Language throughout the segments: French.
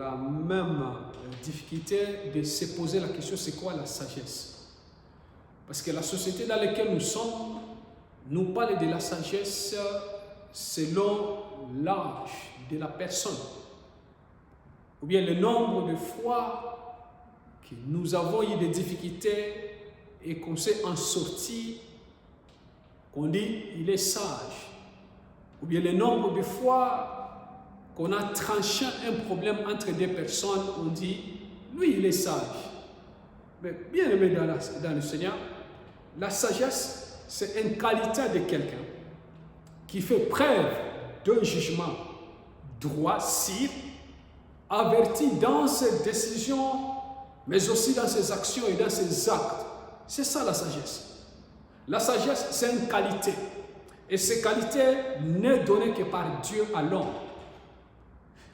la même difficulté de se poser la question, c'est quoi la sagesse? Parce que la société dans laquelle nous sommes nous parle de la sagesse selon l'âge de la personne, ou bien le nombre de fois que nous avons eu des difficultés et qu'on s'est en sorti, qu'on dit il est sage, ou bien le nombre de fois qu'on a tranché un problème entre deux personnes, on dit lui il est sage. Mais bien aimé dans le Seigneur, la sagesse c'est une qualité de quelqu'un qui fait preuve d'un jugement droit, sûr, averti dans ses décisions, mais aussi dans ses actions et dans ses actes. C'est ça la sagesse. La sagesse, c'est une qualité. Et cette qualité n'est donnée que par Dieu à l'homme.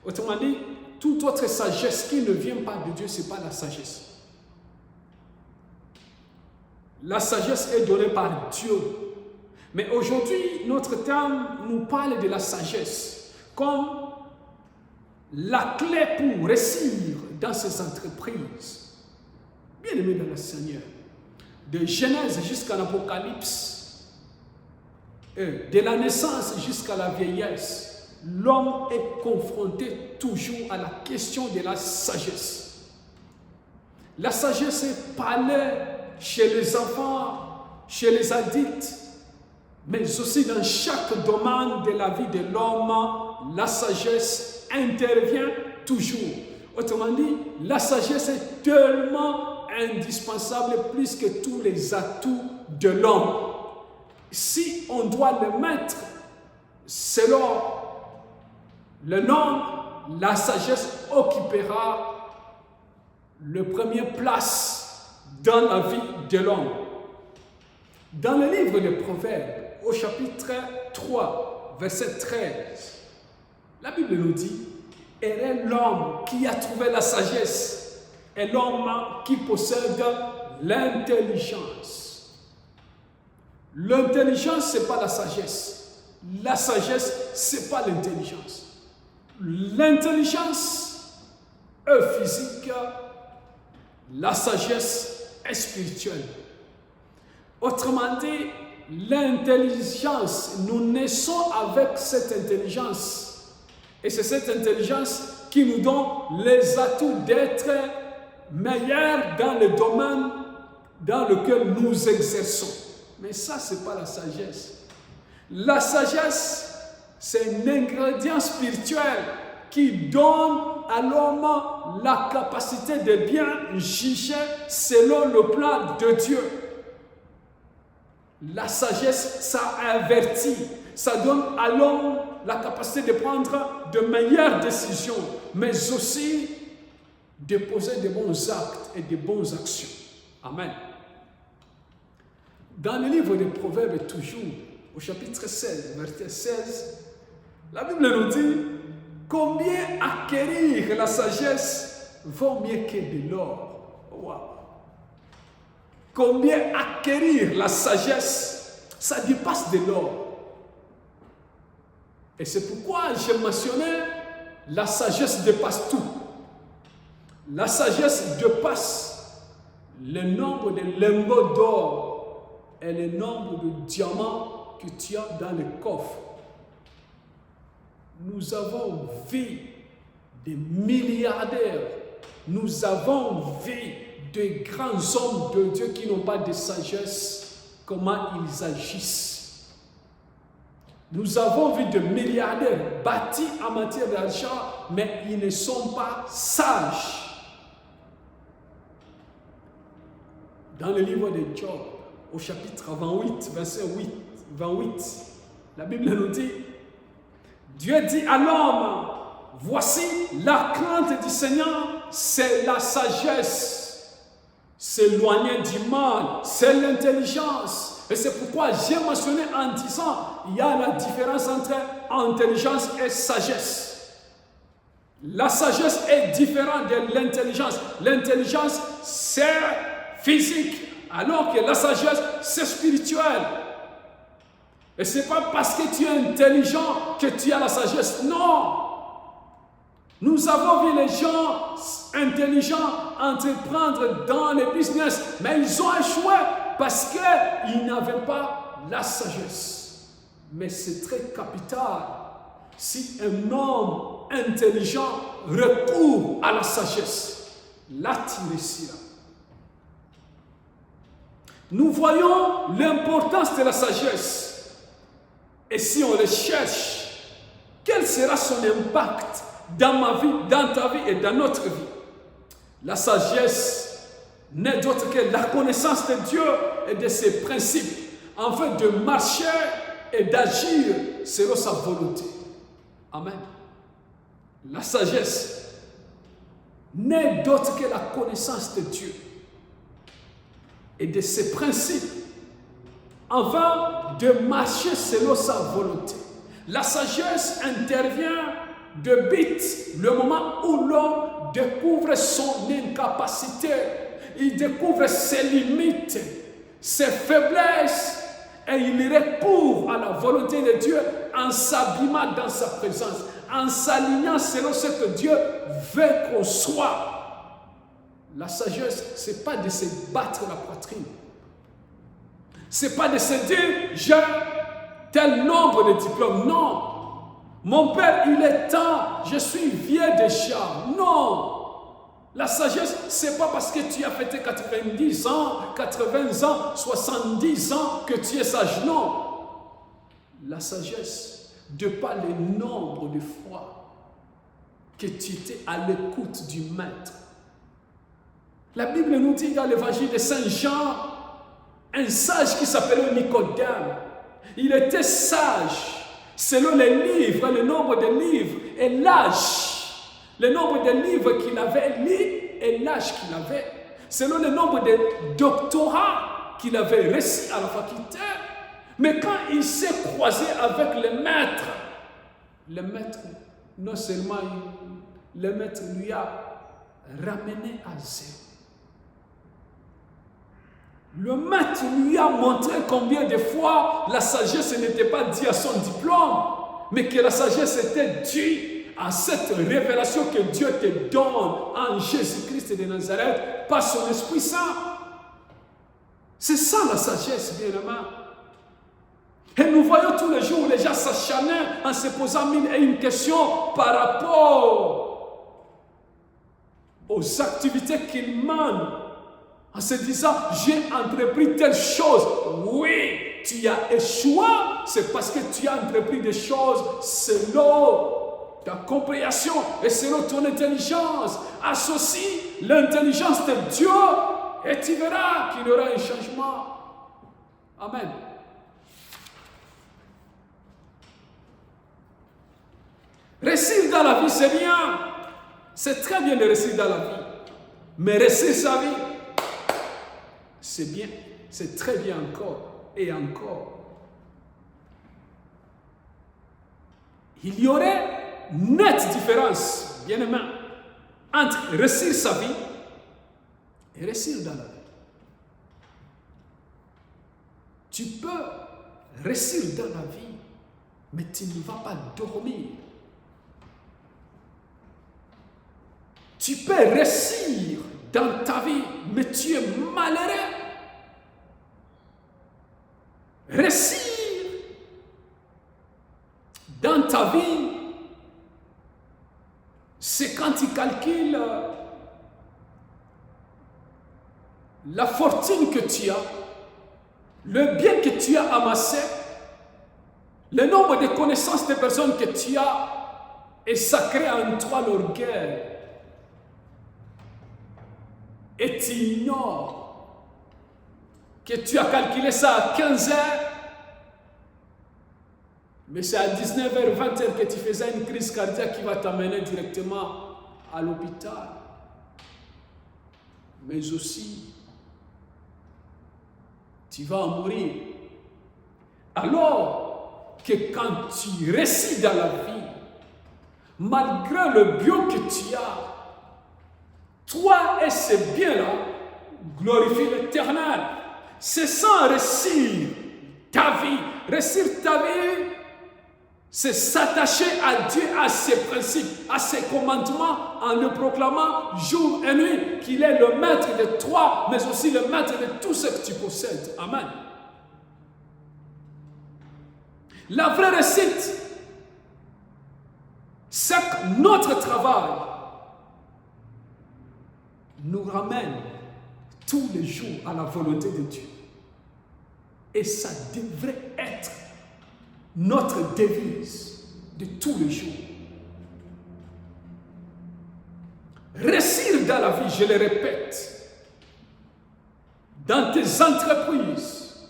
Autrement dit, toute autre sagesse qui ne vient pas de Dieu, ce n'est pas la sagesse. La sagesse est donnée par Dieu. Mais aujourd'hui, notre terme nous parle de la sagesse comme la clé pour réussir dans ces entreprises. Bien aimé dans le Seigneur, de Genèse jusqu'à l'Apocalypse, de la naissance jusqu'à la vieillesse, l'homme est confronté toujours à la question de la sagesse. La sagesse est parlée chez les enfants, chez les adultes, mais aussi dans chaque domaine de la vie de l'homme, la sagesse intervient toujours. Autrement dit, la sagesse est tellement indispensable plus que tous les atouts de l'homme. Si on doit le mettre selon le nom, la sagesse occupera la première place dans la vie de l'homme. Dans le livre des Proverbes, au chapitre 3, verset 13, la Bible nous dit « Heureux l'homme qui a trouvé la sagesse et l'homme qui possède l'intelligence. » L'intelligence, ce n'est pas la sagesse. La sagesse, ce n'est pas l'intelligence. L'intelligence est physique, la sagesse est spirituelle. Autrement dit, l'intelligence, nous naissons avec cette intelligence. Et c'est cette intelligence qui nous donne les atouts d'être meilleurs dans le domaine dans lequel nous exerçons. Mais ça, ce n'est pas la sagesse. La sagesse, c'est un ingrédient spirituel qui donne à l'homme la capacité de bien juger selon le plan de Dieu. La sagesse, ça avertit, ça donne à l'homme la capacité de prendre de meilleures décisions, mais aussi de poser de bons actes et de bonnes actions. Amen. Dans le livre des Proverbes, toujours, au chapitre 16, verset 16, la Bible nous dit combien acquérir la sagesse vaut mieux que de l'or. Wow. Combien acquérir la sagesse, ça dépasse de l'or. Et c'est pourquoi j'ai mentionné la sagesse dépasse tout. La sagesse dépasse le nombre de lingots d'or et le nombre de diamants que tu as dans le coffre. Nous avons vu des milliardaires, nous avons vu de grands hommes de Dieu qui n'ont pas de sagesse, comment ils agissent. Nous avons vu des milliardaires bâtis en matière d'argent, mais ils ne sont pas sages. Dans le livre de Job, au chapitre 28, verset 28, la Bible nous dit, Dieu dit à l'homme, voici la crainte du Seigneur, c'est la sagesse, s'éloigner du mal, c'est l'intelligence. Et c'est pourquoi j'ai mentionné en disant, il y a la différence entre intelligence et sagesse. La sagesse est différente de l'intelligence. L'intelligence, c'est physique, alors que la sagesse, c'est spirituel. Et ce n'est pas parce que tu es intelligent que tu as la sagesse. Non. Nous avons vu les gens intelligents entreprendre dans les business, mais ils ont échoué parce qu'ils n'avaient pas la sagesse. Mais c'est très capital si un homme intelligent recourt à la sagesse. Là, tu réussiras. Nous voyons l'importance de la sagesse. Et si on le cherche, quel sera son impact dans ma vie, dans ta vie et dans notre vie? La sagesse n'est d'autre que la connaissance de Dieu et de ses principes, afin de marcher et d'agir selon sa volonté. Amen. La sagesse n'est d'autre que la connaissance de Dieu et de ses principes, afin de marcher selon sa volonté. La sagesse intervient de but le moment où l'homme découvre son incapacité, il découvre ses limites, ses faiblesses, et il recourt à la volonté de Dieu en s'abîmant dans sa présence, en s'alignant selon ce que Dieu veut qu'on soit. La sagesse, ce n'est pas de se battre la poitrine. Ce n'est pas de se dire, j'ai tel nombre de diplômes. Non. Mon père, il est temps, je suis vieux déjà. Non. La sagesse, ce n'est pas parce que tu as fêté 90 ans, 80 ans, 70 ans que tu es sage. Non. La sagesse, de par le nombre de fois que tu étais à l'écoute du Maître. La Bible nous dit dans l'évangile de Saint Jean, un sage qui s'appelait Nicodème. Il était sage selon les livres, le nombre de livres et l'âge. Le nombre de livres qu'il avait lus et l'âge qu'il avait. Selon le nombre de doctorats qu'il avait reçus à la faculté. Mais quand il s'est croisé avec le maître, non seulement le maître lui a ramené à zéro. Le maître lui a montré combien de fois la sagesse n'était pas due à son diplôme, mais que la sagesse était due à cette révélation que Dieu te donne en Jésus-Christ de Nazareth par son Esprit Saint. C'est ça la sagesse, bien aimé. Et nous voyons tous les jours où les gens s'acharnent en se posant mille et une questions par rapport aux activités qu'ils mènent. En se disant, j'ai entrepris telle chose. Oui, tu as échoué. C'est parce que tu as entrepris des choses selon ta compréhension et selon ton intelligence. Associe l'intelligence de Dieu et tu verras qu'il y aura un changement. Amen. Réussir dans la vie, c'est bien. C'est très bien de réussir dans la vie. Mais réussir sa vie, c'est bien, c'est très bien encore et encore. Il y aurait une nette différence, bien aimé, entre réussir sa vie et réussir dans la vie. Tu peux réussir dans la vie, mais tu ne vas pas dormir. Tu peux réussir dans ta vie, mais tu es malheureux. Réussir dans ta vie, c'est quand tu calcules la fortune que tu as, le bien que tu as amassé, le nombre de connaissances des personnes que tu as, et ça crée en toi l'orgueil. Et tu ignores que tu as calculé ça à 15 heures, mais c'est à 19h, 20h que tu faisais une crise cardiaque qui va t'amener directement à l'hôpital. Mais aussi, tu vas en mourir. Alors que quand tu réussis dans la vie, malgré le bio que tu as, toi et ces biens-là glorifient l'Éternel. C'est sans réussir ta vie. Réussir ta vie, c'est s'attacher à Dieu, à ses principes, à ses commandements, en le proclamant jour et nuit, qu'il est le maître de toi, mais aussi le maître de tout ce que tu possèdes. Amen. La vraie réussite, c'est que notre travail nous ramène tous les jours à la volonté de Dieu. Et ça devrait être notre devise de tous les jours. Réussir dans la vie, je le répète, dans tes entreprises,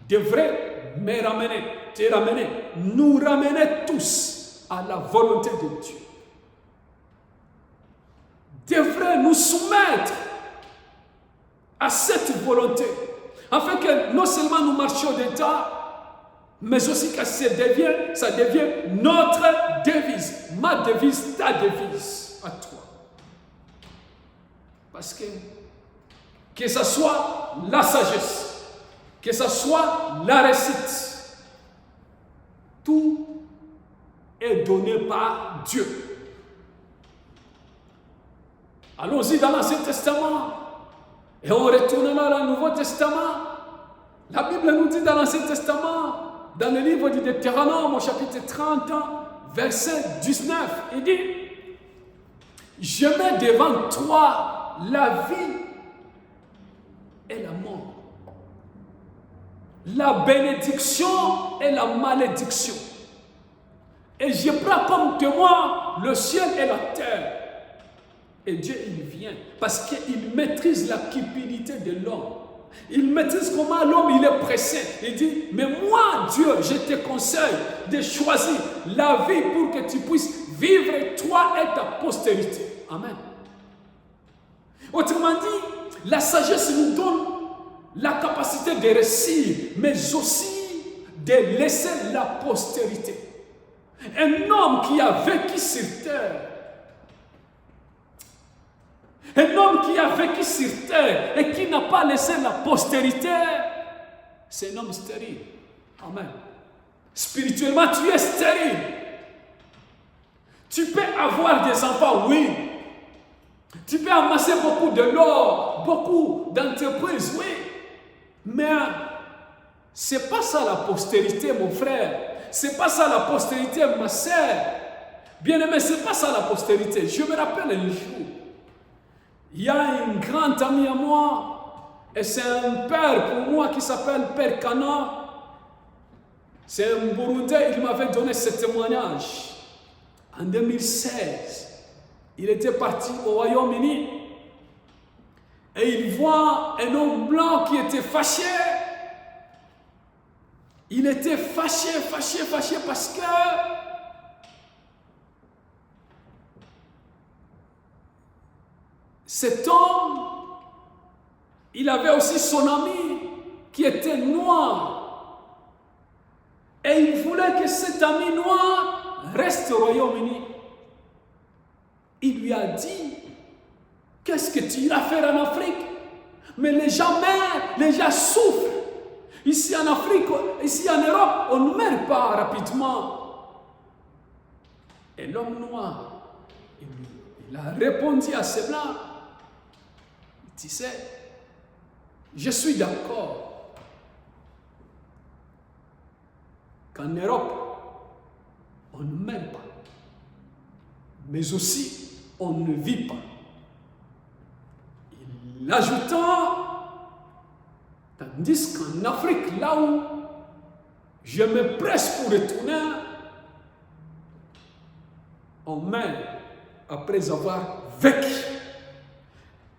devrait nous ramener tous à la volonté de Dieu. Devrait nous soumettre à cette volonté, afin que non seulement nous marchions dedans, mais aussi que ça devient notre devise, ma devise, ta devise, à toi. Parce que ce soit la sagesse, que ce soit la réussite, tout est donné par Dieu. Allons-y dans l'Ancien Testament et on retournera dans le Nouveau Testament. La Bible nous dit dans l'Ancien Testament, dans le livre du Deutéronome, au chapitre 30, verset 19, il dit: je mets devant toi la vie et la mort, la bénédiction et la malédiction. Et je prends comme témoin le ciel et la terre. Et Dieu, il vient parce qu'il maîtrise la cupidité de l'homme. Il maîtrise comment l'homme il est pressé. Il dit, mais moi, Dieu, je te conseille de choisir la vie pour que tu puisses vivre, toi et ta postérité. Amen. Autrement dit, la sagesse nous donne la capacité de réussir, mais aussi de laisser la postérité. Un homme qui a vécu sur terre, un homme qui a vécu sur terre et qui n'a pas laissé la postérité, c'est un homme stérile. Amen. Spirituellement, tu es stérile. Tu peux avoir des enfants, oui. Tu peux amasser beaucoup de l'or, beaucoup d'entreprises, oui. Mais ce n'est pas ça la postérité, mon frère. Ce n'est pas ça la postérité, ma sœur. Bien-aimé, ce n'est pas ça la postérité. Je me rappelle un jour, il y a un grand ami à moi, et c'est un père pour moi qui s'appelle Père Cana. C'est un Burundais, il m'avait donné ce témoignage. En 2016, il était parti au Royaume-Uni et il voit un homme blanc qui était fâché. Il était fâché parce que cet homme, il avait aussi son ami qui était noir. Et il voulait que cet ami noir reste au Royaume-Uni. Il lui a dit, qu'est-ce que tu iras faire en Afrique? Mais les gens meurent, les gens souffrent. Ici en Afrique, ici en Europe, on ne meurt pas rapidement. Et l'homme noir, il a répondu à ce blanc. Tu sais, je suis d'accord qu'en Europe, on ne meurt pas, mais aussi on ne vit pas. Il ajouta, tandis qu'en Afrique, là où je me presse pour retourner, on meurt après avoir vécu.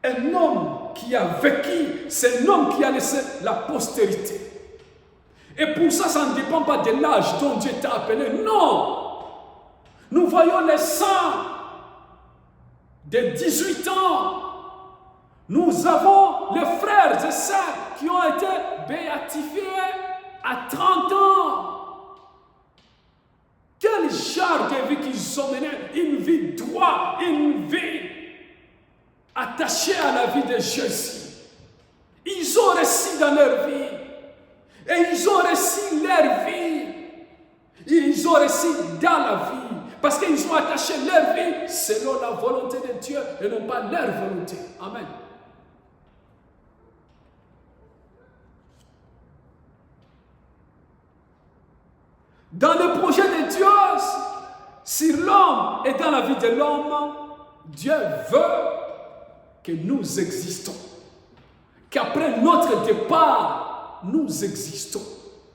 Un homme qui a vécu, c'est un homme qui a laissé la postérité. Et pour ça, ça ne dépend pas de l'âge dont Dieu t'a appelé. Non! Nous voyons les saints de 18 ans. Nous avons les frères et sœurs qui ont été béatifiés à 30 ans. Quel genre de vie qu'ils ont mené? Une vie droite, une vie attachés à la vie de Jésus. Ils ont réussi dans leur vie. Et ils ont réussi leur vie. Ils ont réussi dans la vie. Parce qu'ils ont attaché leur vie selon la volonté de Dieu et non pas leur volonté. Amen. Dans le projet de Dieu sur l'homme et dans la vie de l'homme, Dieu veut que nous existons. Qu'après notre départ, nous existons.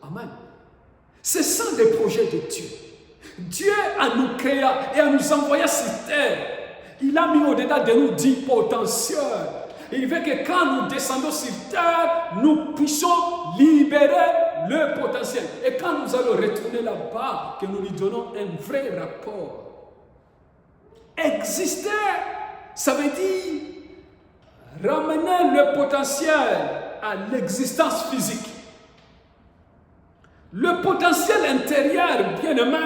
Amen. C'est ça le projet de Dieu. Dieu a nous créé et a nous envoyé sur terre. Il a mis au-delà de nous 10 potentiels. Il veut que quand nous descendons sur terre, nous puissions libérer le potentiel. Et quand nous allons retourner là-bas, que nous lui donnons un vrai rapport. Exister, ça veut dire ramener le potentiel à l'existence physique. Le potentiel intérieur, bien-aimé,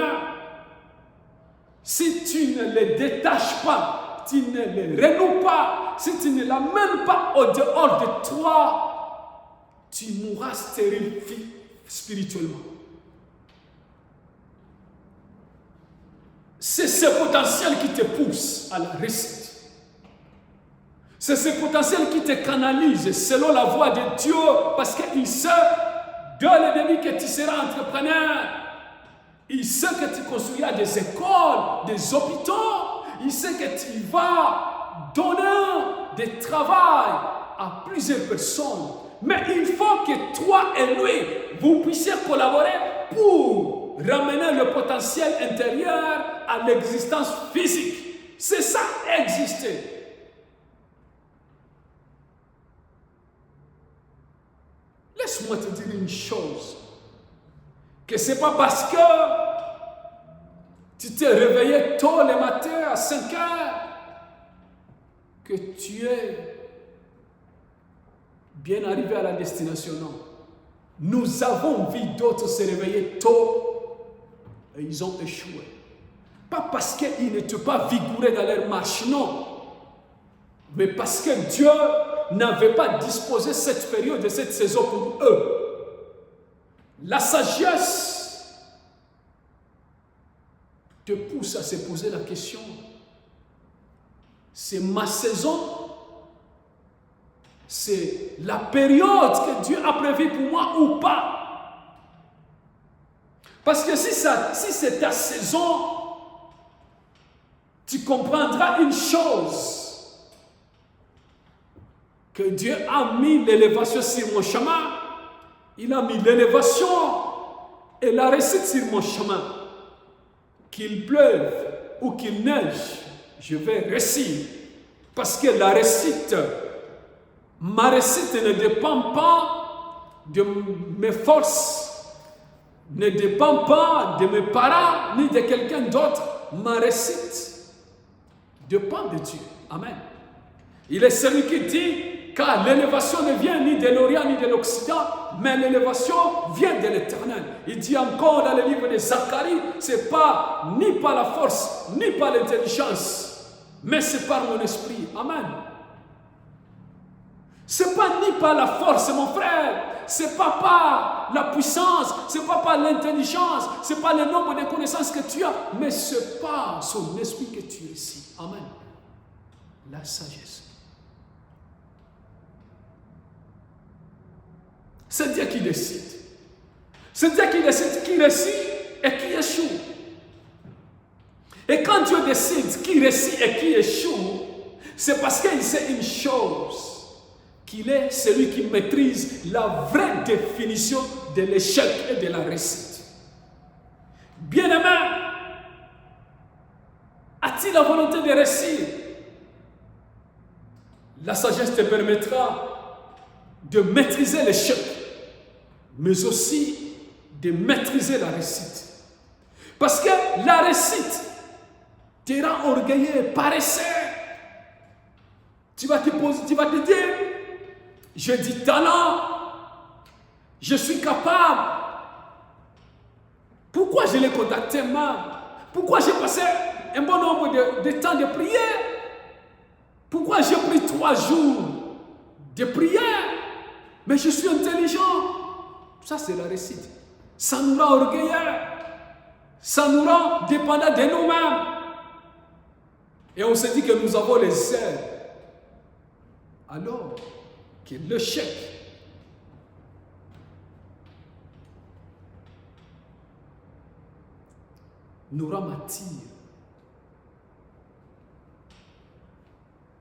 si tu ne le détaches pas, tu ne le renoues pas, si tu ne l'amènes pas au dehors de toi, tu mourras stérile spirituellement. C'est ce potentiel qui te pousse à la réussite. C'est ce potentiel qui te canalise selon la voie de Dieu, parce qu'il sait de l'ennemi que tu seras entrepreneur. Il sait que tu construiras des écoles, des hôpitaux. Il sait que tu vas donner du travail à plusieurs personnes. Mais il faut que toi et lui, vous puissiez collaborer pour ramener le potentiel intérieur à l'existence physique. C'est ça, exister. Laisse-moi te dire une chose. Que ce n'est pas parce que tu t'es réveillé tôt le matin à 5 heures que tu es bien arrivé à la destination. Non. Nous avons vu d'autres se réveiller tôt et ils ont échoué. Pas parce qu'ils n'étaient pas vigoureux dans leur marche, non. Mais parce que Dieu n'avait pas disposé cette période et cette saison pour eux. La sagesse te pousse à se poser la question, c'est ma saison? C'est la période que Dieu a prévue pour moi ou pas? Parce que si c'est ta saison, tu comprendras une chose, que Dieu a mis l'élévation sur mon chemin. Il a mis l'élévation et la réussite sur mon chemin. Qu'il pleuve ou qu'il neige, je vais réussir. Parce que la réussite, ma réussite ne dépend pas de mes forces, ne dépend pas de mes parents, ni de quelqu'un d'autre. Ma réussite dépend de Dieu. Amen. Il est celui qui dit, car l'élévation ne vient ni de l'Orient ni de l'Occident, mais l'élévation vient de l'Éternel. Il dit encore dans le livre de Zacharie, c'est pas ni par la force, ni par l'intelligence, mais c'est par mon esprit. Amen. C'est pas ni par la force, mon frère. C'est pas par la puissance, c'est pas par l'intelligence, c'est pas le nombre de connaissances que tu as, mais c'est par son esprit que tu réussis. Amen. La sagesse. C'est Dieu qui décide. C'est Dieu qui décide qui réussit et qui échoue. Et quand Dieu décide qui réussit et qui échoue, c'est parce qu'il sait une chose, qu'il est celui qui maîtrise la vraie définition de l'échec et de la réussite. Bien-aimé, as-tu la volonté de réussir? La sagesse te permettra de maîtriser l'échec, mais aussi de maîtriser la réussite. Parce que la réussite te rend orgueilleux, paresseux. Tu vas te dire, j'ai du talent, je suis capable. Pourquoi je l'ai contacté mal? Pourquoi j'ai passé un bon nombre de temps de prière? Pourquoi j'ai pris 3 jours de prière? Mais je suis intelligent. Ça, c'est la réussite. Ça nous rend orgueilleux. Ça nous rend dépendants de nous-mêmes. Et on se dit que nous avons les ailes. Alors que l'échec nous rend martyrs.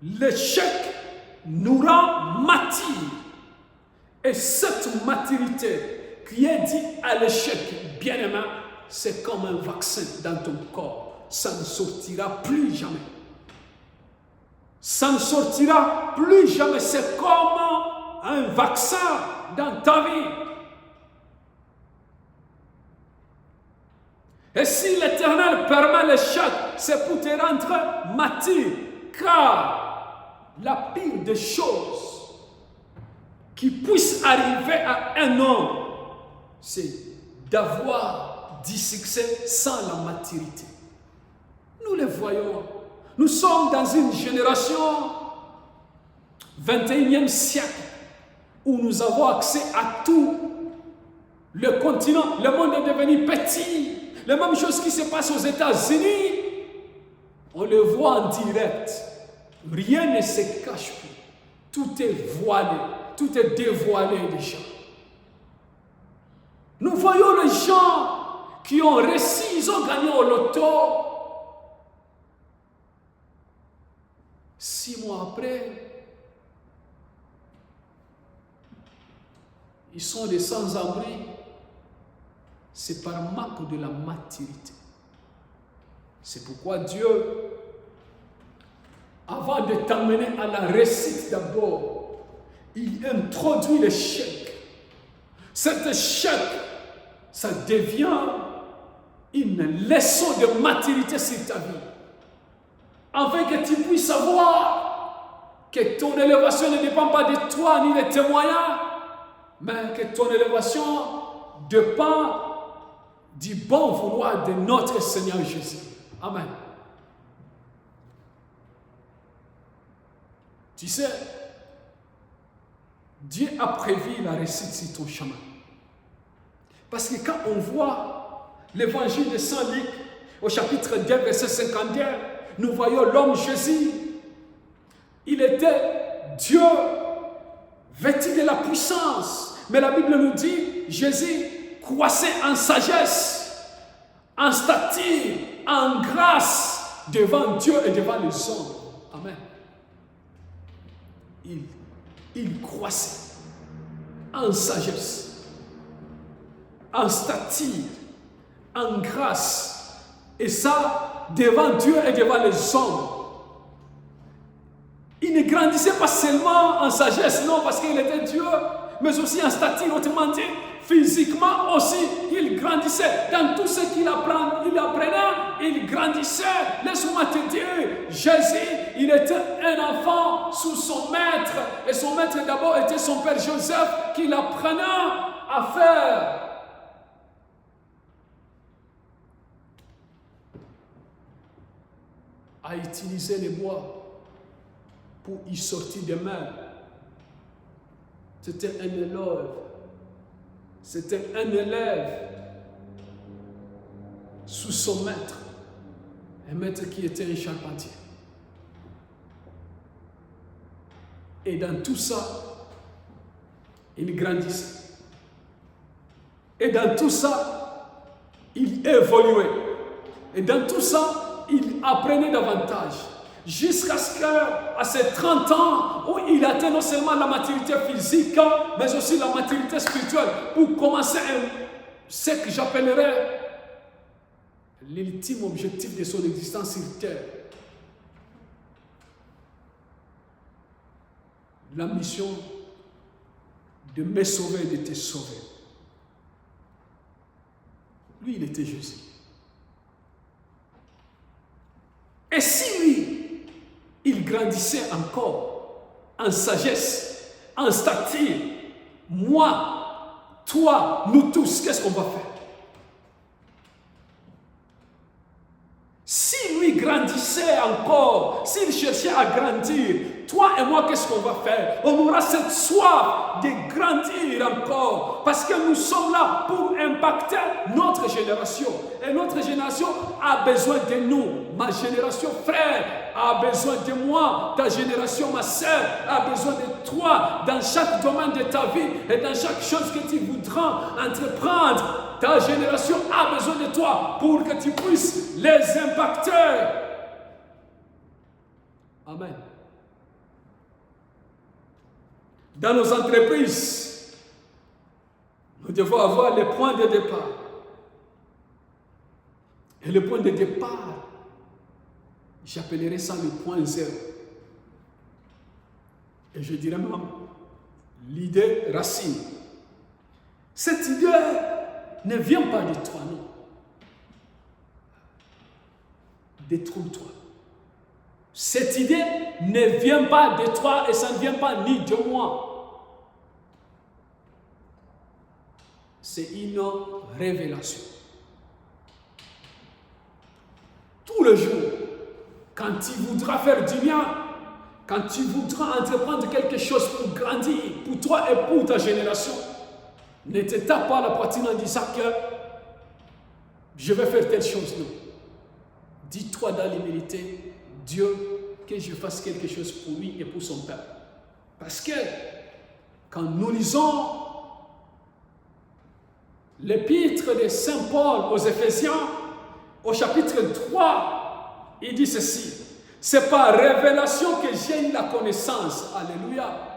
L'échec nous rend martyrs. Et cette maturité qui est due à l'échec, bien-aimé, c'est comme un vaccin dans ton corps. Ça ne sortira plus jamais. Ça ne sortira plus jamais. C'est comme un vaccin dans ta vie. Et si l'Éternel permet l'échec, c'est pour te rendre mature. Car la pire des choses qui puisse arriver à un homme, c'est d'avoir du succès sans la maturité. Nous le voyons. Nous sommes dans une génération 21e siècle où nous avons accès à tout. Le continent, le monde est devenu petit. La même chose qui se passe aux États-Unis, on le voit en direct. Rien ne se cache plus. Tout est voilé. Tout est dévoilé déjà. Nous voyons les gens qui ont réussi, ils ont gagné au loto. 6 mois après, ils sont des sans-abri. C'est par manque de la maturité. C'est pourquoi Dieu, avant de t'amener à la réussite d'abord, il introduit l'échec. Cet échec, ça devient une leçon de maturité sur ta vie. Afin que tu puisses savoir que ton élévation ne dépend pas de toi ni de tes moyens, mais que ton élévation dépend du bon vouloir de notre Seigneur Jésus. Amen. Tu sais, Dieu a prévu la réussite sur ton chemin. Parce que quand on voit l'évangile de Saint Luc, au chapitre 2, verset 51, nous voyons l'homme Jésus. Il était Dieu, vêtu de la puissance. Mais la Bible nous dit, Jésus croissait en sagesse, en stature, en grâce devant Dieu et devant les hommes. Amen. Il croissait en sagesse, en stature, en grâce. Et ça, devant Dieu et devant les hommes. Il ne grandissait pas seulement en sagesse, non, parce qu'il était Dieu, mais aussi en stature, autrement dit, physiquement aussi, il grandissait. Dans tout ce qu'il apprenait, il grandissait. Laisse-moi te dire, Jésus, il était un enfant sous son maître. Et son maître d'abord était son père Joseph, qui l'apprenait à faire. À utiliser les bois pour y sortir des meubles. C'était un élève. C'était un élève sous son maître. Un maître qui était un charpentier. Et dans tout ça, il grandissait. Et dans tout ça, il évoluait. Et dans tout ça, il apprenait davantage. Jusqu'à ce qu'à ses 30 ans, où il atteint non seulement la maturité physique, mais aussi la maturité spirituelle, pour commencer ce que j'appellerais l'ultime objectif de son existence sur terre. La mission de me sauver et de te sauver. Lui, il était Jésus. Et si lui, il grandissait encore en sagesse, en stature, moi, toi, nous tous, qu'est-ce qu'on va faire? Si lui grandissait grandissait encore, s'il cherchait à grandir, toi et moi, qu'est-ce qu'on va faire? On aura cette soif de grandir encore, parce que nous sommes là pour impacter notre génération. Et notre génération a besoin de nous. Ma génération, frère, a besoin de moi. Ta génération, ma sœur, a besoin de toi dans chaque domaine de ta vie et dans chaque chose que tu voudras entreprendre. Ta génération a besoin de toi pour que tu puisses les impacter. Amen. Dans nos entreprises, nous devons avoir les points de départ. Et le point de départ, j'appellerai ça le point zéro. Et je dirais même l'idée racine. Cette idée ne vient pas de toi, non. Détrompe-toi. Cette idée ne vient pas de toi et ça ne vient pas ni de moi. C'est une révélation. Tout le jour, quand tu voudras faire du bien, quand tu voudras entreprendre quelque chose pour grandir, pour toi et pour ta génération, ne te tape pas la poitrine en disant que je vais faire telle chose. Non. Dis-toi dans l'humilité, Dieu, que je fasse quelque chose pour lui et pour son peuple. Parce que quand nous lisons l'épître de Saint Paul aux Éphésiens, au chapitre 3, il dit ceci. C'est par révélation que j'ai eu la connaissance. Alléluia.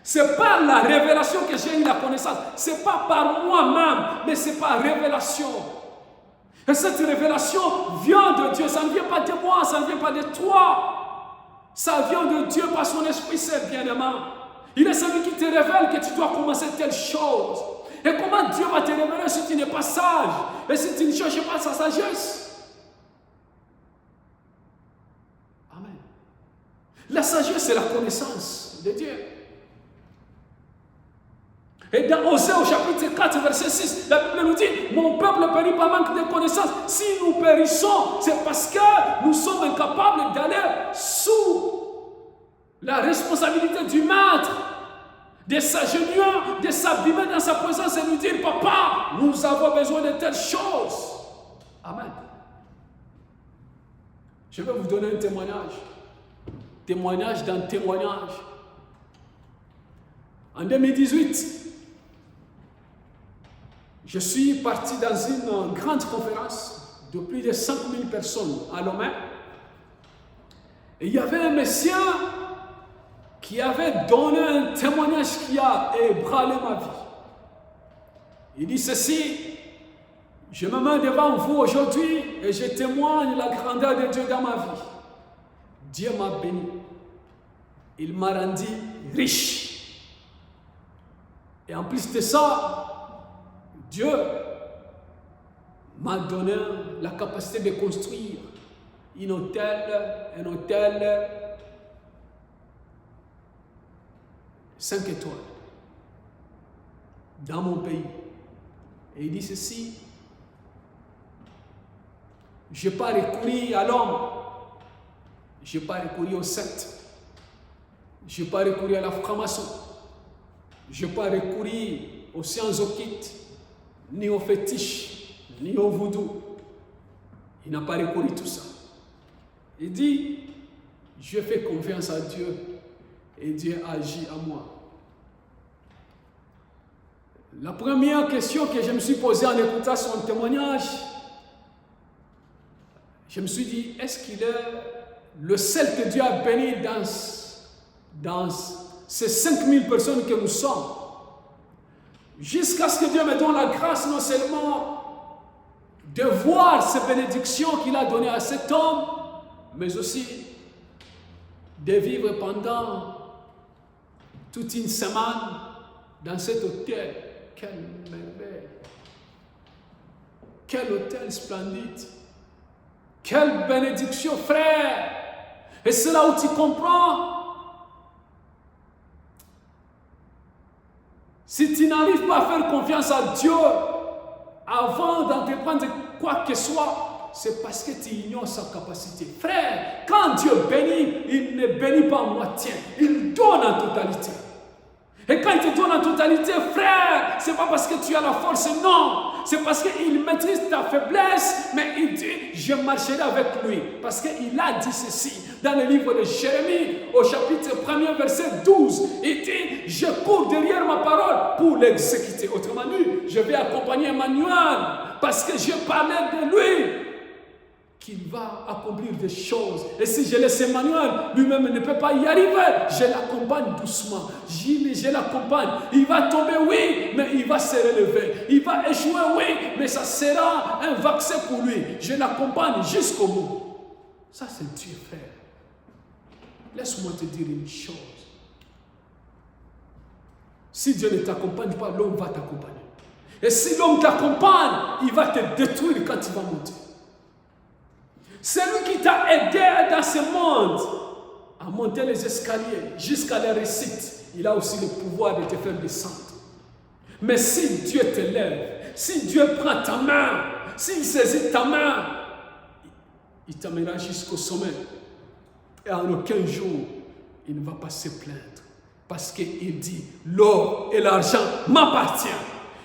C'est pas la révélation que j'ai eu la connaissance. C'est pas par moi-même, mais c'est par révélation. Et cette révélation vient de Dieu. Ça ne vient pas de moi, ça ne vient pas de toi. Ça vient de Dieu par son Esprit Saint, bien-aimé. Il est celui qui te révèle que tu dois commencer telle chose. Et comment Dieu va te révéler si tu n'es pas sage et si tu ne cherches pas sa sagesse? Amen. La sagesse, c'est la connaissance de Dieu. Et dans Osée au chapitre 4, verset 6, la Bible nous dit, mon peuple périt par manque de connaissance. Si nous périssons, c'est parce que nous sommes incapables d'aller sous la responsabilité du maître, de s'agenouiller, de s'abîmer dans sa présence et nous dire, papa, nous avons besoin de telles choses. Amen. Je vais vous donner un témoignage. Témoignage dans témoignage. En 2018, je suis parti dans une grande conférence de plus de 5000 personnes à Lomé. Et il y avait un monsieur qui avait donné un témoignage qui a ébranlé ma vie. Il dit ceci, je me mets devant vous aujourd'hui et je témoigne la grandeur de Dieu dans ma vie. Dieu m'a béni. Il m'a rendu riche. Et en plus de ça, Dieu m'a donné la capacité de construire un hôtel 5 étoiles dans mon pays. Et il dit ceci, je n'ai pas recouru à l'homme, je n'ai pas recouru au secte, je n'ai pas recouru à la franc-maçon, je n'ai pas recouru aux sciences occultes, ni au fétiche, ni au voodoo. Il n'a pas recouru tout ça. Il dit, je fais confiance à Dieu et Dieu agit à moi. La première question que je me suis posée en écoutant son témoignage, je me suis dit, est-ce qu'il est le seul que Dieu a béni dans ces 5000 personnes que nous sommes? Jusqu'à ce que Dieu me donne la grâce non seulement de voir ces bénédictions qu'il a données à cet homme, mais aussi de vivre pendant toute une semaine dans cet hôtel. Quelle merveille! Quel hôtel splendide! Quelle bénédiction, frère! Et c'est là où tu comprends. Si tu n'arrives pas à faire confiance à Dieu avant d'entreprendre quoi que ce soit, c'est parce que tu ignores sa capacité. Frère, quand Dieu bénit, il ne bénit pas à moitié, il donne en totalité. Et quand il te donne en totalité, frère, c'est pas parce que tu as la force, non. C'est parce qu'il maîtrise ta faiblesse, mais il dit, je marcherai avec lui. Parce qu'il a dit ceci dans le livre de Jérémie, au chapitre 1er, verset 12. Il dit, je cours derrière ma parole pour l'exécuter. Autrement dit, je vais accompagner Emmanuel, parce que je parlais de lui, qu'il va accomplir des choses. Et si je laisse Emmanuel, lui-même ne peut pas y arriver. Je l'accompagne doucement. Je l'accompagne. Il va tomber, oui, mais il va se relever. Il va échouer, oui, mais ça sera un vaccin pour lui. Je l'accompagne jusqu'au bout. Ça, c'est Dieu, frère. Laisse-moi te dire une chose. Si Dieu ne t'accompagne pas, l'homme va t'accompagner. Et si l'homme t'accompagne, il va te détruire quand il va monter. C'est lui qui t'a aidé dans ce monde à monter les escaliers jusqu'à la réussite. Il a aussi le pouvoir de te faire descendre. Mais si Dieu te lève, si Dieu prend ta main, s'il saisit ta main, il t'amènera jusqu'au sommet. Et en aucun jour, il ne va pas se plaindre. Parce qu'il dit, l'or et l'argent m'appartiennent.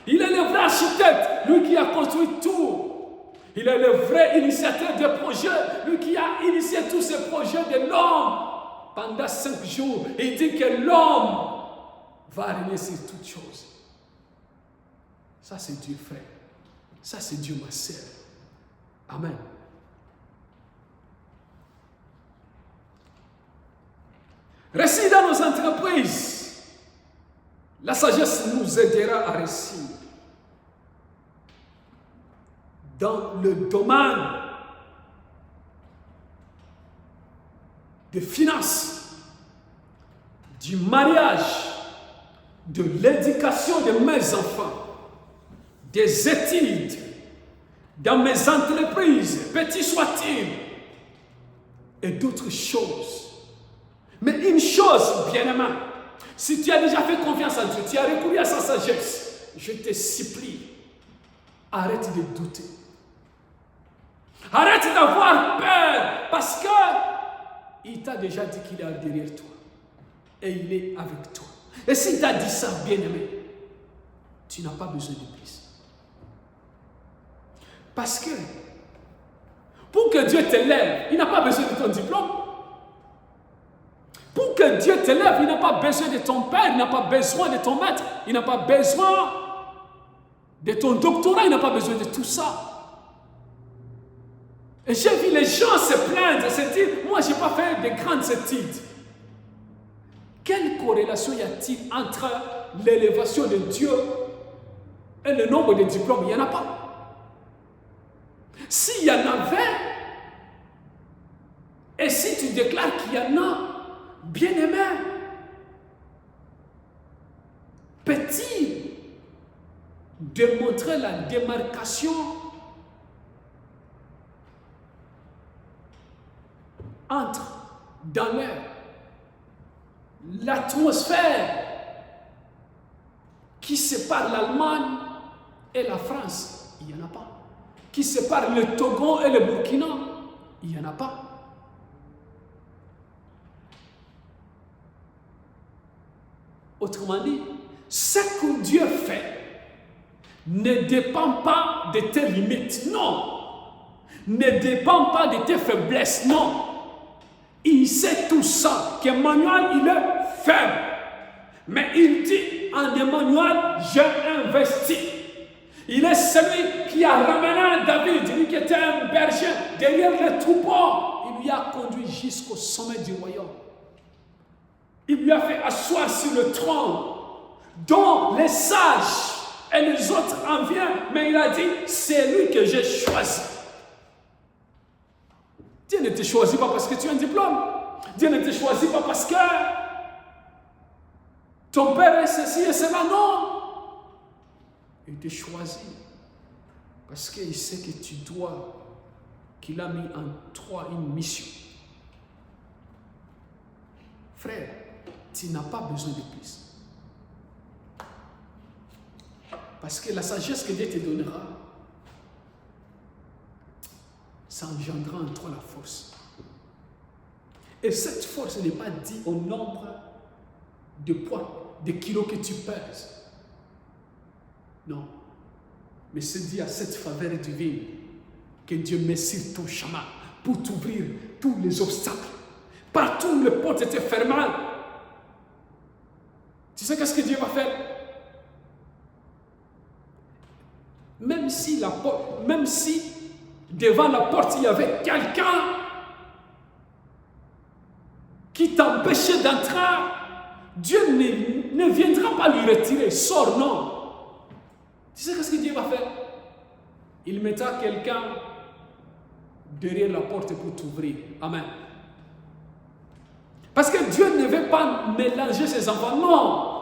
Il est le vrai architecte, lui qui a construit tout. Il est le vrai initiateur des projets, lui qui a initié tous ces projets de l'homme. Pendant 5 jours, il dit que l'homme va régner sur toutes choses. Ça, c'est Dieu, frère. Ça, c'est Dieu, ma sœur. Amen. Réussir dans nos entreprises. La sagesse nous aidera à réussir. Dans le domaine des finances, du mariage, de l'éducation de mes enfants, des études, dans mes entreprises, petits soient-ils, et d'autres choses. Mais une chose, bien-aimé, si tu as déjà fait confiance en Dieu, tu as recouru à sa sagesse, je te supplie, arrête de douter. Arrête d'avoir peur parce que il t'a déjà dit qu'il est derrière toi et il est avec toi. Et s'il t'a dit ça, bien-aimé, tu n'as pas besoin de plus. Parce que pour que Dieu te lève, il n'a pas besoin de ton diplôme. Pour que Dieu te lève, il n'a pas besoin de ton père, il n'a pas besoin de ton maître, il n'a pas besoin de ton doctorat, il n'a pas besoin de tout ça. Et j'ai vu les gens se plaindre, se dire, moi je n'ai pas fait de grandes études. Quelle corrélation y a-t-il entre l'élévation de Dieu et le nombre de diplômes? Il n'y en a pas. S'il y en avait, et si tu déclares qu'il y en a, bien aimé, peut-il démontrer la démarcation entre dans l'air, l'atmosphère qui sépare l'Allemagne et la France? Il n'y en a pas. Qui sépare le Togo et le Burkina? Il n'y en a pas. Autrement dit, ce que Dieu fait ne dépend pas de tes limites, non. Ne dépend pas de tes faiblesses, non. Il sait tout ça, qu'Emmanuel, il est faible. Mais il dit, en Emmanuel, j'ai investi. Il est celui qui a ramené David, lui qui était un berger, derrière le troupeau. Il lui a conduit jusqu'au sommet du royaume. Il lui a fait asseoir sur le trône, dont les sages et les autres en viennent, mais il a dit, c'est lui que j'ai choisi. Dieu ne te choisit pas parce que tu as un diplôme. Dieu ne te choisit pas parce que ton père est ceci et cela, non. Il te choisit parce qu'il sait que tu dois, qu'il a mis en toi une mission. Frère, tu n'as pas besoin de plus. Parce que la sagesse que Dieu te donnera, ça engendra en toi la force. Et cette force n'est pas due au nombre de poids, de kilos que tu pèses. Non. Mais c'est dû à cette faveur divine que Dieu met sur ton chemin pour t'ouvrir tous les obstacles. Partout où les portes étaient fermées, tu sais qu'est-ce que Dieu va faire? Même si devant la porte il y avait quelqu'un qui t'empêchait d'entrer, Dieu ne viendra pas lui retirer. Sors, non. Tu sais qu'est-ce que Dieu va faire? Il mettra quelqu'un derrière la porte pour t'ouvrir. Amen. Parce que Dieu ne veut pas mélanger ses enfants. Non.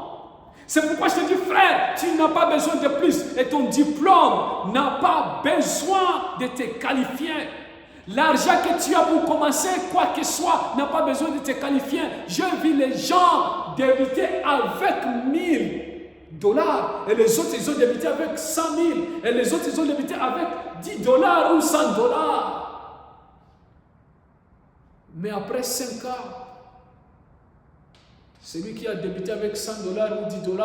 C'est pourquoi je te dis, frère, tu n'as pas besoin de plus. Et ton diplôme n'a pas besoin de te qualifier. L'argent que tu as pour commencer, quoi que ce soit, n'a pas besoin de te qualifier. J'ai vu les gens débuter avec $1000. Et les autres, ils ont débuté avec 100 000. Et les autres, ils ont débuté avec $10 ou 100. Mais après 5 ans, celui qui a débuté avec $100 ou $10,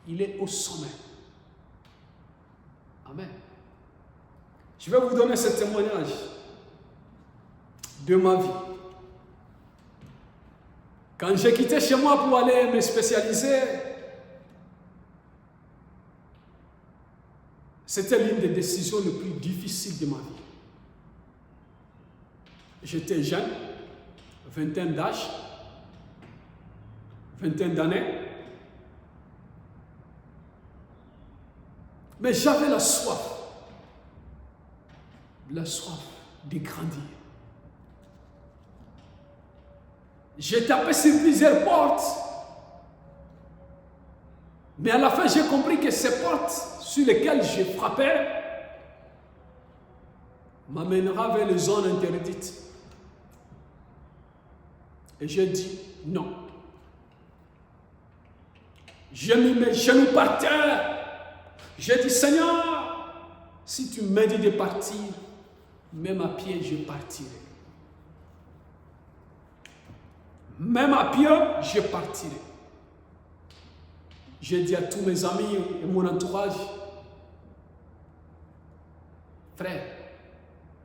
il est au sommet. Amen. Je vais vous donner ce témoignage de ma vie. Quand j'ai quitté chez moi pour aller me spécialiser, c'était l'une des décisions les plus difficiles de ma vie. J'étais jeune, vingtaine d'âge, vingtaine d'années, mais j'avais la soif de grandir. J'ai tapé sur plusieurs portes, mais à la fin j'ai compris que ces portes sur lesquelles je frappais m'amènera vers les zones interdites. Et j'ai dit non. J'ai mis mes genoux par terre. J'ai dit, Seigneur, si tu me dis de partir, même à pied, je partirai. Même à pied, je partirai. J'ai dit à tous mes amis et mon entourage, frère,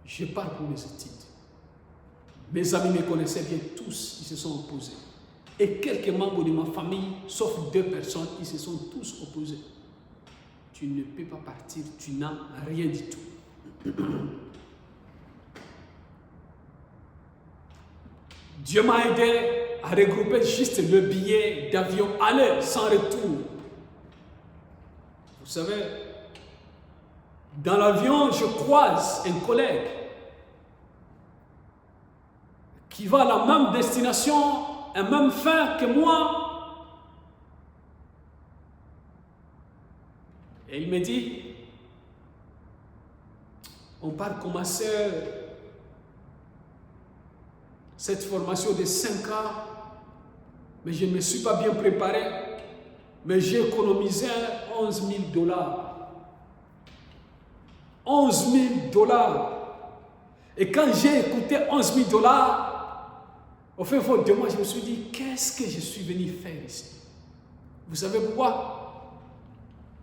je pars pour mes études. Mes amis me connaissaient bien, tous, ils se sont opposés. Et quelques membres de ma famille, sauf 2 personnes, ils se sont tous opposés. Tu ne peux pas partir, tu n'as rien du tout. Dieu m'a aidé à regrouper juste le billet d'avion aller sans retour. Vous savez, dans l'avion, je croise un collègue qui va à la même destination, à la même fin que moi. Et il me dit, on part commencer cette formation de 5 ans, mais je ne me suis pas bien préparé, mais j'ai économisé $11 000. $11 000. Et quand j'ai écouté $11 000, au fin fond de moi, je me suis dit, qu'est-ce que je suis venu faire ici? Vous savez pourquoi?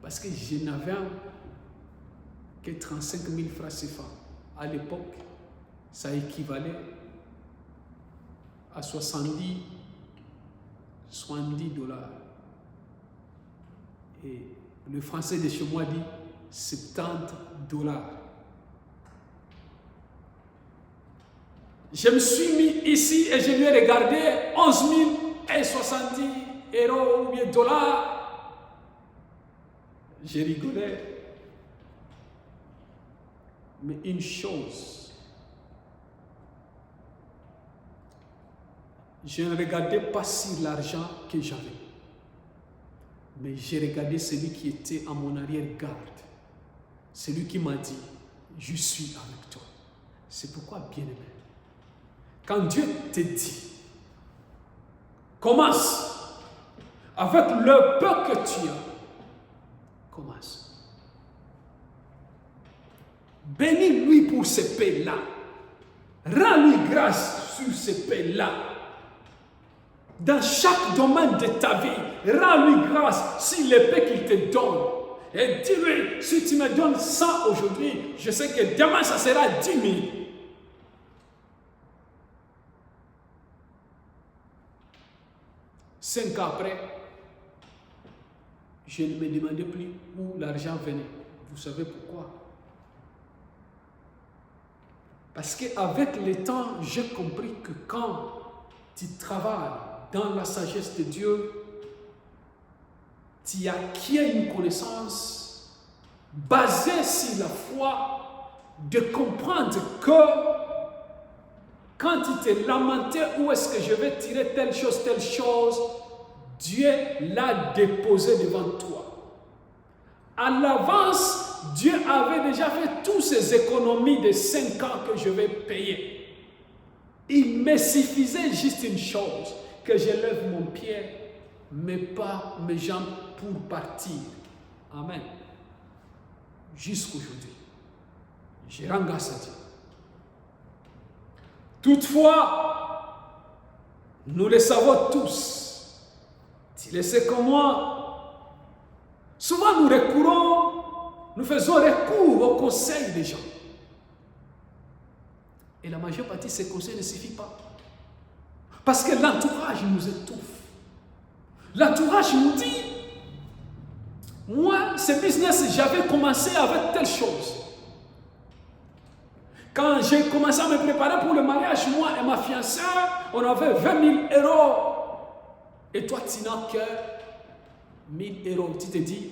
Parce que je n'avais que 35 000 francs CFA. À l'époque, ça équivalait à 70 $. Et le français de chez moi dit $70. Je me suis mis ici et je lui ai regardé 11 070 € ou bien dollars. J'ai rigolé. Mais une chose, je ne regardais pas sur l'argent que j'avais, mais j'ai regardé celui qui était à mon arrière-garde, celui qui m'a dit, je suis avec toi. C'est pourquoi, bien-aimé, quand Dieu te dit, commence avec le peu que tu as, commence. Bénis-lui pour ces paix-là. Rends-lui grâce sur ces paix-là. Dans chaque domaine de ta vie, rends-lui grâce sur les paix qu'il te donne. Et dis-lui, si tu me donnes 100 aujourd'hui, je sais que demain ça sera 10 000. 5 ans après, je ne me demandais plus où l'argent venait. Vous savez pourquoi? Parce qu'avec le temps, j'ai compris que quand tu travailles dans la sagesse de Dieu, tu acquiers une connaissance basée sur la foi, de comprendre que quand tu t'es lamenté, où est-ce que je vais tirer telle chose, Dieu l'a déposé devant toi. À l'avance, Dieu avait déjà fait toutes ces économies de 5 ans que je vais payer. Il me suffisait juste une chose, que je lève mon pied, mais pas mes jambes pour partir. Amen. Jusqu'aujourd'hui. Je rends grâce à Dieu. Toutefois, nous le savons tous. Tu le sais comme moi. Souvent nous faisons recours au conseil des gens. Et la majeure partie de ces conseils ne suffit pas. Parce que l'entourage nous étouffe. L'entourage nous dit, moi, ce business, j'avais commencé avec telle chose. Quand j'ai commencé à me préparer pour le mariage, moi et ma fiancée, on avait 20 000 euros. Et toi, tu n'as que 1 000 euros. Tu te dis,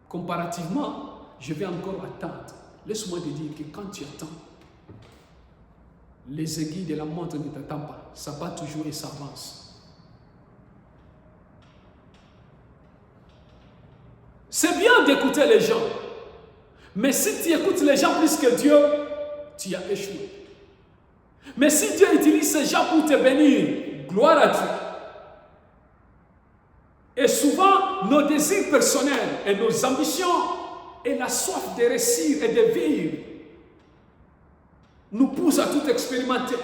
comparativement, je vais encore attendre. Laisse-moi te dire que quand tu attends, les aiguilles de la montre ne t'attendent pas. Ça bat toujours et ça avance. C'est bien d'écouter les gens. Mais si tu écoutes les gens plus que Dieu, tu as échoué. Mais si Dieu utilise ces gens pour te bénir, gloire à Dieu. Et souvent, nos désirs personnels et nos ambitions et la soif de réussir et de vivre nous poussent à tout expérimenter.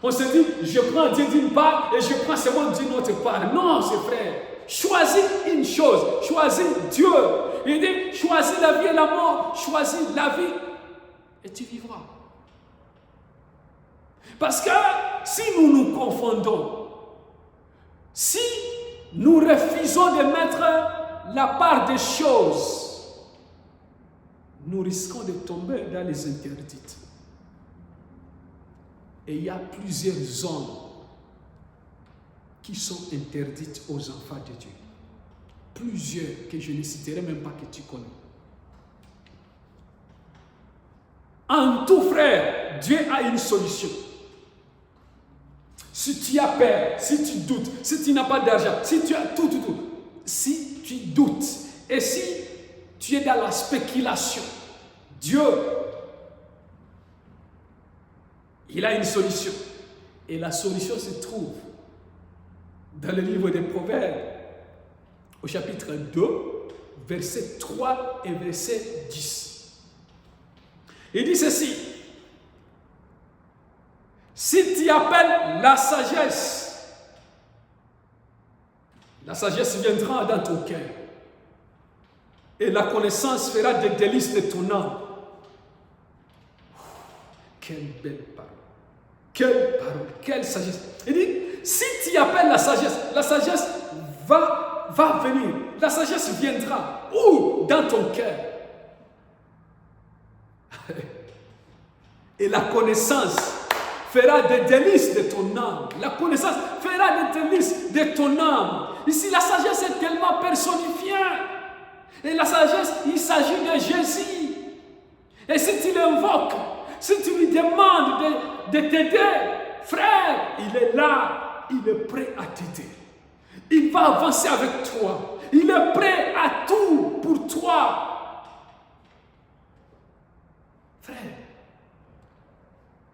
On se dit, je prends Dieu d'une part et je prends seulement d'une autre part. Non, c'est frère. Choisis une chose. Choisis Dieu. Il dit, choisis la vie et la mort. Choisis la vie et tu vivras. Parce que si nous nous confondons, si nous refusons de mettre la part des choses, nous risquons de tomber dans les interdites. Et il y a plusieurs zones qui sont interdites aux enfants de Dieu. Plusieurs que je ne citerai même pas que tu connais. En tout, frère, Dieu a une solution. Si tu as peur, si tu doutes, si tu n'as pas d'argent, si tu as tout. Si tu doutes et si tu es dans la spéculation, Dieu, il a une solution. Et la solution se trouve dans le livre des Proverbes, au chapitre 2, verset 3 et verset 10. Il dit ceci. Si tu appelles la sagesse viendra dans ton cœur. Et la connaissance fera des délices de ton âme. Quelle belle parole. Quelle parole, quelle sagesse. Il dit, si tu appelles la sagesse va venir. La sagesse viendra. Où? Dans ton cœur. Et la connaissance fera des délices de ton âme. La connaissance fera des délices de ton âme. Ici, la sagesse est tellement personnifiée. Et la sagesse, il s'agit de Jésus. Et si tu l'invoques, si tu lui demandes de t'aider, frère, il est là, il est prêt à t'aider. Il va avancer avec toi. Il est prêt à tout pour toi. Frère,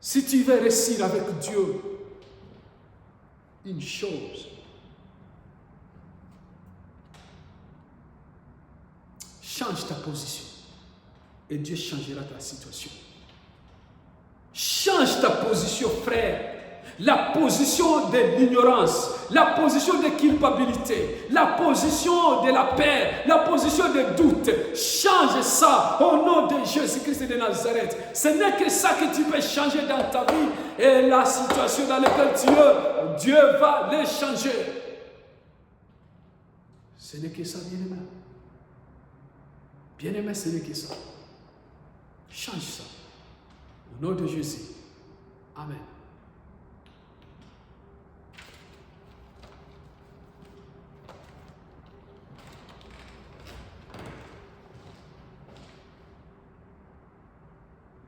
si tu veux réussir avec Dieu, une chose, change ta position. et Dieu changera ta situation. Change ta position, frère. La position de l'ignorance, la position de culpabilité, la position de la peur, la position de doute. Change ça au nom de Jésus-Christ de Nazareth. Ce n'est que ça que tu peux changer dans ta vie et la situation dans laquelle tu es, Dieu va les changer. Ce n'est que ça, bien-aimé. Bien-aimé, ce n'est que ça. Change ça. Au nom de Jésus. Amen.